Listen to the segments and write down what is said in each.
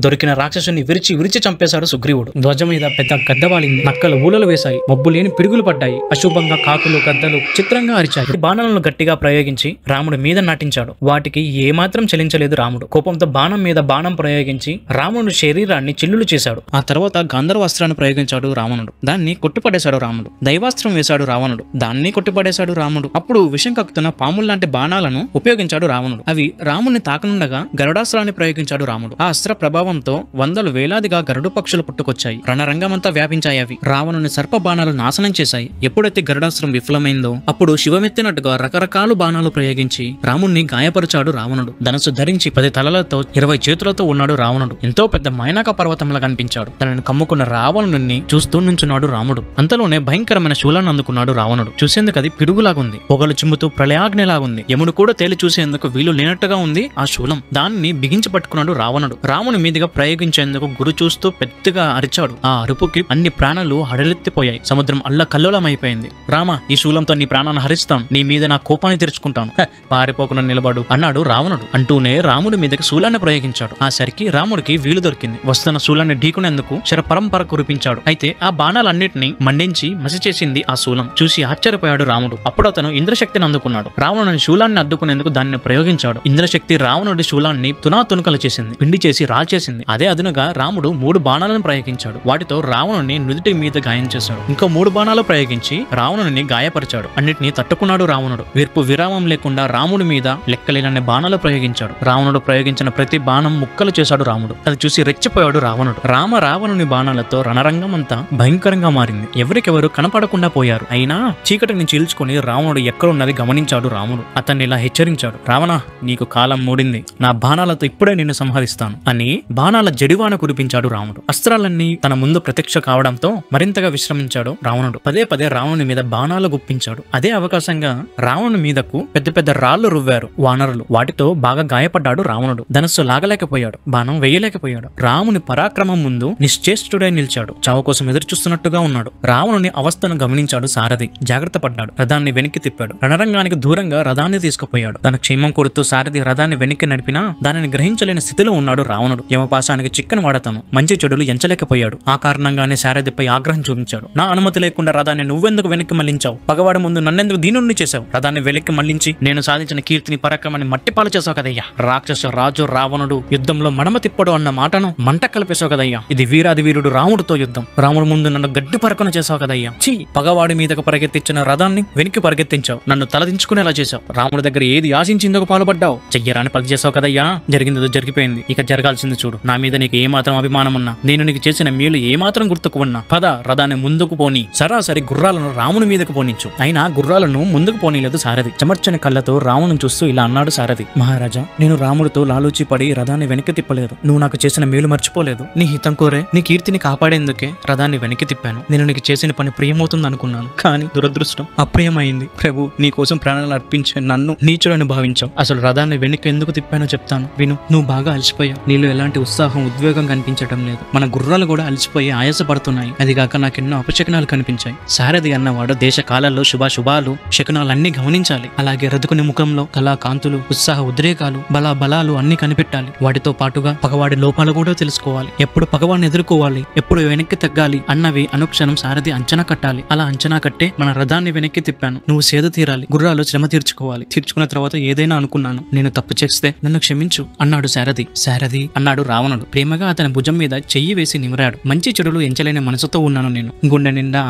దొరికిన రాక్షసుని విరిచి విరిచి చంపేశాడు సుగ్రీవుడు. ధ్వజం మీద పెద్ద గద్దవాలింది. నక్కలు ఊలలు వేశాయి. మబ్బు లేని పిడుగులు పడ్డాయి. అశుభంగా కాకులు గద్దలు చిత్రంగా అరిచాయి. బాణాలను గట్టిగా ప్రయోగించి రాముడి మీద నాటించాడు. వాటికి ఏమాత్రం చలించలేదు రాముడు. కోపంతో బాణం మీద బాణం ప్రయోగించి రాముడు శరీరాన్ని చిల్లులు చేశాడు. ఆ తర్వాత గంధర్వాస్త్రాన్ని ప్రయోగించాడు రావణుడు. దాన్ని కొట్టిపడేశాడు రాముడు. దైవాస్త్రం వేశాడు రావణుడు. దాన్ని కొట్టిపడేశాడు రాముడు. అప్పుడు విషం కక్కుతున్న పాముల్లాంటి బాణాలను ఉపయోగించాడు రావణుడు. అవి రాముడిని తాకనుండగా గరుడాస్త్రాన్ని ప్రయోగించాడు రాముడు. ఆ అస్త్ర ప్రభావంతో వందలు వేలాదిగా గరుడు పక్షులు పుట్టుకొచ్చాయి. రణరంగమంతా వ్యాపించాయి. అవి రావణుని సర్ప బాణాలు నాశనం చేశాయి. ఎప్పుడైతే గరుడాస్త్రం విఫలమైందో అప్పుడు శివమెత్తినట్టుగా రకరకాల బాణాలు ప్రయోగించి రాముణ్ణి గాయపరిచాడు రావణుడు. ధనుసు ధరించి 10 తలలతో 20 చేతులతో ఉన్నాడు రావణుడు. ఎంతో పెద్ద మైనాక పర్వతంలా కనిపించాడు. తనని కమ్ముకున్న రావణుని చూస్తూ నుంచున్నాడు రాముడు. అంతలోనే భయంకరమైన శూలాన్ని అందుకున్నాడు రావణుడు. చూసేందుకు అది పిడుగులాగుంది. పొగలు చిమ్ముతూ ప్రళయాగ్నిలాగుంది. యముడు కూడా తేలి చూసేందుకు వీలు లేనట్టుగా ఉంది ఆ శూలం. దాన్ని బిగించి పట్టుకున్నాడు రావణుడు. రాముని మీదుగా ప్రయోగించేందుకు గురు చూస్తూ పెద్దగా అరిచాడు. ఆ అరుపుకి అన్ని ప్రాణాలు హడలెత్తిపోయాయి. సముద్రం అల్లకల్లోలమైపోయింది. రామ, ఈ శూలంతో నీ ప్రాణాన్ని హరిస్తాను. నీ మీద నా కోపాన్ని తెరుచుకుంటాను. పారిపోకుండా నిలబడు అన్నాడు రావణుడు. అంటూనే రాముడి మీదకి శూలాన్ని ప్రయోగించాడు. ఆ సరికి రాముడికి వీలు దొరికింది. వస్తున్న శూలాన్ని ఢీకునేందుకు శర పరంపర కురిపించాడు. అయితే ఆ బాణాలన్నింటినీ మండించి మసి చేసింది ఆ శూలం. చూసి ఆశ్చర్యపోయాడు రాముడు. అప్పుడు అతను ఇంద్రశక్తిని అందుకున్నాడు. రావణుని శూలాన్ని అడ్డుకునేందుకు దాన్ని ప్రయోగించాడు. ఇంద్రశక్తి రావణుడి శూలాన్ని తునాతునకలు చేసింది. పిండి చేసి రాల్చేసింది. అదే అదునుగా రాముడు 3 బాణాలను ప్రయోగించాడు. వాటితో రావణుని నుదుటి మీద గాయం చేశాడు. ఇంకో 3 బాణాలు ప్రయోగించి రావణుని గాయపరిచాడు. అన్నిటినీ తట్టుకున్నాడు రావణుడు. వీర్పు విరామం లేకుండా రాముడి మీద లెక్కలేనన్ని బాణాలు ప్రయోగించాడు. రావణుడు ప్రయోగించిన ప్రతి బాణం ముక్కలు చేశాడు రాముడు. అది చూసి రెచ్చిపోయాడు రావణుడు. రావణుని బాణాలతో రణరంగం అంతా భయంకరంగా మారింది. ఎవరికెవరు కనపడకుండా పోయారు. అయినా చీకటిని చీల్చుకుని రావణుడు ఎక్కడున్నది గమనించాడు రాముడు. అతన్ని ఇలా హెచ్చరించాడు. రావణ, నీకు కాలం మూడింది. నా బాణాలతో ఇప్పుడే నిన్ను సంహరిస్తాను అని బాణాల జడివాన కురిపించాడు రాముడు. అస్త్రాలన్నీ తన ముందు ప్రత్యక్ష కావడంతో మరింతగా విశ్రమించాడు రావణుడు. పదే పదే రావణుని మీద బాణాలు గుప్పించాడు. అదే అవకాశంగా రావణుని మీదకు పెద్ద పెద్ద రాళ్లు రువ్వారు వానరులు. వాటితో బాగా గాయపడ్డాడు రావణుడు. ధనస్సు లాగలేకపోయాడు. బాణం వేయలేకపోయాడు. రాముని పరాక్రమం ముందు నిశ్చేష్టుడై నిలిచాడు. చావు కోసం ఎదురు చూస్తున్నట్టుగా ఉన్నాడు. రావణుని అవస్థను గమనించాడు సారథి. జాగ్రత్త పడ్డాడు. రథాన్ని వెనక్కి తిప్పాడు. రణరంగానికి దూరంగా రథాన్ని తీసుకుపోయాడు. తన క్షేమం కోరుతూ సారథి రథాన్ని వెనక్కి నడిపినా దానిని గ్రహించలేని స్థితిలో ఉన్నాడు రావణుడు. యమపాశానికి చిక్కని వాడతాను. మంచి చెడులు ఎంచలేకపోయాడు. ఆ కారణంగానే సారథిపై ఆగ్రహం చూపించాడు. నా అనుమతి లేకుండా రథాన్ని నువ్వెందుకు వెనక్కి మళ్లించావు? పగవాడి ముందు నన్నెందుకు దీనుణ్ణి చేశావు? రథాన్ని వెనక్కి మళ్లించి నేను సాధించిన కీర్తిని పరాక్రమాన్ని మట్టిపాలు చేసావు కదయ్యా. రాక్షస రాజు రావణుడు యుద్ధంలో మడమ తిప్పడు అన్న మాటను మంట కలిపేశావు కదయ్యా. ఇది వీరాది వీరుడు రాముడితో యుద్ధం. రాముడు ముందు నన్ను గడ్డి పరకన చేసావు కదయ్యా. చీ, పగవాడి మీదకు పరిగెత్తించిన రథాన్ని వెనక్కి పరిగెత్తించావు. నన్ను తలదించుకునేలా చేశావు. రాముడి దగ్గర ఏది ఆశించిందుకు పాల్పడ్డావు? చెయ్యరాని పని చేసావు కదయ్యా. జరిగిందో జరిగిపోయింది. ఇక జరగాల్సింది చూడు. నా మీద నీకు ఏమాత్రం అభిమానం ఉన్నా, నేను నీకు చేసిన మేలు ఏమాత్రం గుర్తుకు ఉన్నా, పద రథాన్ని ముందుకు పోని. సరాసరి గుర్రాలను రాముని మీదకు పోనించు. అయినా గుర్రాలను ముందుకు పోనీలేదు సారథి. చెమర్చని కళ్ళతో రావణుని చూస్తూ ఇలా అన్నాడు సారథి. మహారాజా, నేను రాముడితో లాలూచి పడి రథాన్ని వెనక్కి తిప్పలేదు. నువ్వు నాకు చేసిన మేలు మర్చిపోలేదు. నీ హితం కోరే, నీ కీర్తిని కాపాడేందుకే రథాన్ని వెనక్కి తిప్పాను. నేను నీకు చేసిన పని ప్రియమవుతుంది అనుకున్నాను, కానీ దురదృష్టం అప్రియమైంది. ప్రభు, నీ కోసం ప్రాణాలు అర్పించే నన్ను నీచుడని భావించావు. అసలు రథాన్ని వెనక్కి ఎందుకు తిప్పానో చెప్తాను విను. నువ్వు బాగా అలసిపోయావు. నీలో ఎలాంటి ఉత్సాహం ఉద్వేగం కనిపించడం లేదు. మన గుర్రాలు కూడా అలసిపోయి ఆయాసపడుతున్నాయి. అదిగాక నాకెన్నో అపశకనాలు కనిపించాయి. సారథి అన్నవాడు దేశ కాలాల్లో శుభాశుభాలు శకునాలన్నీ గమనించాలి. అలాగే రథకుని ముఖంలో కళా కాంతులు, ఉత్సాహ ఉద్రేకాలు, బలాలు అన్ని కనిపెట్టాలి. వాటితో పాటుగా పగవాడి లోపాలు కూడా తెలుసుకోవాలి. ఎప్పుడు పగవాడిని ఎదుర్కోవాలి, ఎప్పుడు వెనక్కి తగ్గాలి అన్నవి అనుక్షణం సారథి అంచనా కట్టాలి. అలా అంచనా కట్టే మన రథాన్ని వెనక్కి తిప్పాను. నువ్వు సేద తీరాలి. గుర్రాలు శ్రమ తీర్చుకోవాలి. తీర్చుకున్న తర్వాత ఏదైనా అనుకున్నాను. నేను తప్పు చేస్తే నన్ను క్షమించు అన్నాడు సారథి. సారథి అన్నాడు రావణుడు. ప్రేమగా అతని భుజం మీద చెయ్యి వేసి నిమిరాడు. మంచి చెడులు ఎంచలేని మనసుతో ఉన్నాను నేను. గుండె నిండా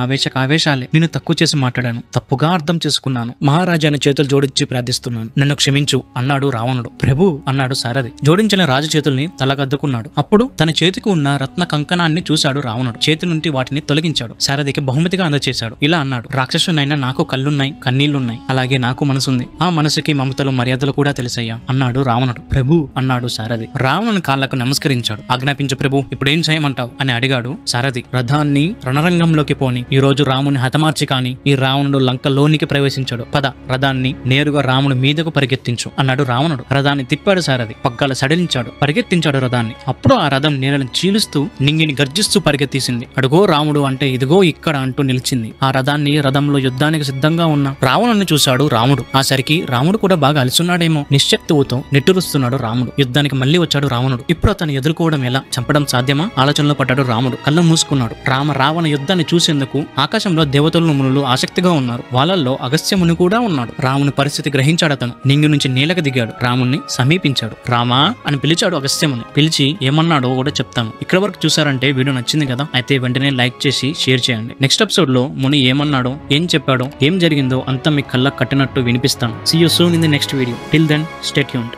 ఆవేశాలే. నేను తక్కువ చేసి మాట్లాడాను. తప్పుగా అర్థం చేసుకున్నాను. మహారాజాని చేతులు జోడించి ప్రార్థిస్తున్నాను. నన్ను క్షమించు అన్నాడు రావణుడు. ప్రభు అన్నాడు సారథి. జోడించిన రాజు చేతుల్ని తలగద్దుకున్నాడు. అప్పుడు తన చేతికి ఉన్న రత్న కంకణాన్ని చూశాడు రావణుడు. చేతి నుండి వాటిని తొలగించాడు. సారథికి బహుమతిగా అందచేశాడు. ఇలా అన్నాడు. రాక్షసునైనా నాకు కళ్ళున్నాయి, కన్నీళ్లున్నాయి. అలాగే నాకు మనసుంది. ఆ మనసుకి మమతలు మర్యాదలు కూడా తెలుసయ్యా అన్నాడు రావణుడు. ప్రభు అన్నాడు సారథి. రావణుని కాళ్లకు నమస్కరించాడు. ఆజ్ఞాపించు ప్రభు, ఇప్పుడేం చేయమంటావు అని అడిగాడు సారథి. రథాన్ని రణరంగంలోకి పోని. ఈ రోజు రాముని హతమార్చి కాని ఈ రావణుడు లంకలోనికి ప్రవేశించాడు. పద రథాన్ని నేరుగా రాముని మీదకు పరిగెత్తించు అన్నాడు రావణుడు. రథాన్ని తిప్పాడు సారథి. పగ్గాలు సడలించాడు. పరిగెత్తించాడు రథాన్ని. అప్పుడు ఆ రథం నేలను చీలుస్తూ నింగిని గర్జిస్తూ పరిగెత్తేసింది. అడుగో రాముడు అంటే ఇదిగో ఇక్కడ అంటూ నిలిచింది. ఆ రథంలో యుద్ధానికి సిద్ధంగా ఉన్న రావణుని చూశాడు రాముడు. ఆ సరికి రాముడు కూడా బాగా అలసున్నాడేమో. నిశ్శక్తువుతో నిట్టూరుస్తున్నాడు రాముడు. యుద్ధానికి మళ్లీ వచ్చాడు రావణుడు. ఇప్పుడు అతను ఎదుర్కోవడం ఎలా, చంపడం సాధ్యమా? ఆలోచనలో పడ్డాడు రాముడు. కళ్ళు మూసుకున్నాడు. రావణ యుద్ధాన్ని చూసేందుకు ఆకాశంలో దేవతలు మునులు ఆసక్తిగా ఉన్నారు. వాళ్ళల్లో అగస్త్యముని కూడా ఉన్నాడు. రాముని పరిస్థితి గ్రహించాడు. అతను నింగి నుంచి నీళ్ళకి దిగాడు. రాముణ్ణి సమీపించాడు. రామా అని పిలిచాడు అగస్త్యముని. పిలిచి ఏమన్నాడో కూడా చెప్తాను. ఇక్కడ వరకు చూసారంటే వీడియో నచ్చింది కదా, అయితే వెంటనే లైక్ చేసి షేర్ చేయండి. నెక్స్ట్ ఎపిసోడ్ లో ముని ఏమన్నాడో, ఏం చెప్పాడో, ఏం జరిగిందో అంతా మీ కళ్ళకు కట్టినట్టు వినిపిస్తాను. See you soon in the next video. Till then, stay tuned.